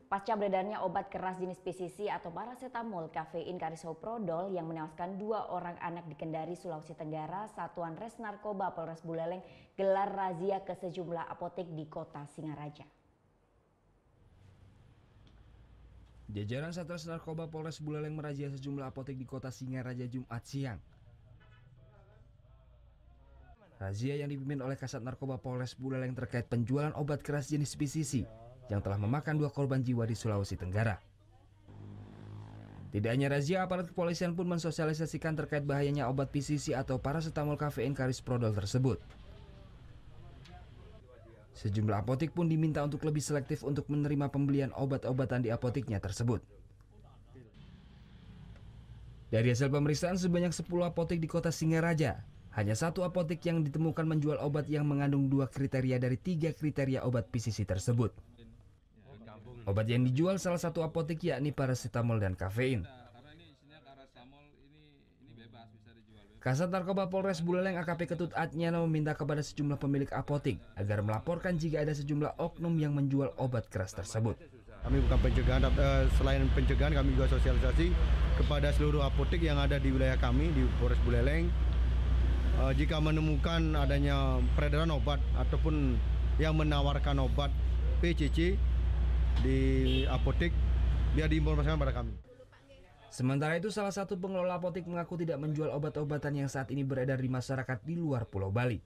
Pasca beredarnya obat keras jenis PCC atau paracetamol, kafein, karisoprodol yang menewaskan 2 orang anak di Kendari, Sulawesi Tenggara, Satuan Res Narkoba Polres Buleleng gelar razia ke sejumlah apotek di kota Singaraja. Jajaran Satres Narkoba Polres Buleleng merazia sejumlah apotek di kota Singaraja Jumat siang. Razia yang dipimpin oleh Kasat Narkoba Polres Buleleng terkait penjualan obat keras jenis PCC yang telah memakan 2 korban jiwa di Sulawesi Tenggara. Tidak hanya razia, aparat kepolisian pun mensosialisasikan terkait bahayanya obat PCC atau paracetamol, kafein, karisoprodol tersebut. Sejumlah apotek pun diminta untuk lebih selektif untuk menerima pembelian obat-obatan di apoteknya tersebut. Dari hasil pemeriksaan sebanyak 10 apotek di kota Singaraja, hanya 1 apotek yang ditemukan menjual obat yang mengandung 2 kriteria dari 3 kriteria obat PCC tersebut. Obat yang dijual salah satu apotek yakni paracetamol dan kafein. Kasat Narkoba Polres Buleleng AKP Ketut Adnyana meminta kepada sejumlah pemilik apotek agar melaporkan jika ada sejumlah oknum yang menjual obat keras tersebut. Kami bukan pencegahan, selain pencegahan kami juga sosialisasi kepada seluruh apotek yang ada di wilayah kami di Polres Buleleng. Jika menemukan adanya peredaran obat ataupun yang menawarkan obat PCC di apotek, biar diinformasikan pada kami. Sementara itu, salah satu pengelola apotek mengaku tidak menjual obat-obatan yang saat ini beredar di masyarakat di luar Pulau Bali.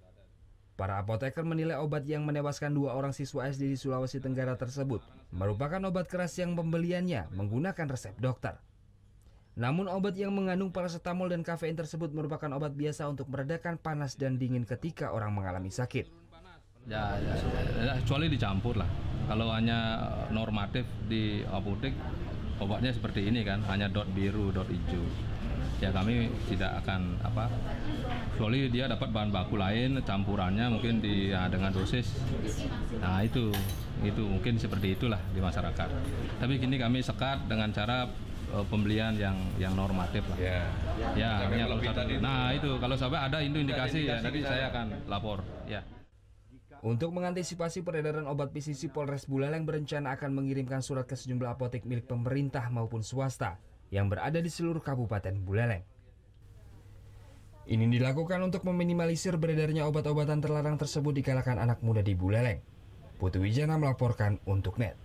Para apoteker menilai obat yang menewaskan 2 orang siswa SD di Sulawesi Tenggara tersebut merupakan obat keras yang pembeliannya menggunakan resep dokter. Namun obat yang mengandung paracetamol dan kafein tersebut merupakan obat biasa untuk meredakan panas dan dingin ketika orang mengalami sakit. Ya, kecuali dicampur lah. Kalau hanya normatif di apotek, obatnya seperti ini kan, hanya dot biru, dot hijau. Ya kami tidak akan kecuali dia dapat bahan baku lain, campurannya mungkin dengan dosis. Nah itu mungkin seperti itulah di masyarakat. Tapi kini kami sekat dengan cara pembelian yang normatif lah. Ya, kalau sampai ada indikasi ya nanti saya akan lapor. Ya. Untuk mengantisipasi peredaran obat PCC, Polres Buleleng berencana akan mengirimkan surat ke sejumlah apotek milik pemerintah maupun swasta yang berada di seluruh Kabupaten Buleleng. Ini dilakukan untuk meminimalisir beredarnya obat-obatan terlarang tersebut di kalangan anak muda di Buleleng. Putu Wijana melaporkan untuk NET.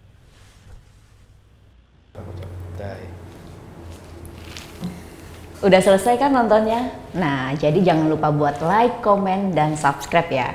Udah selesai kan nontonnya? Nah, jadi jangan lupa buat like, komen, dan subscribe ya.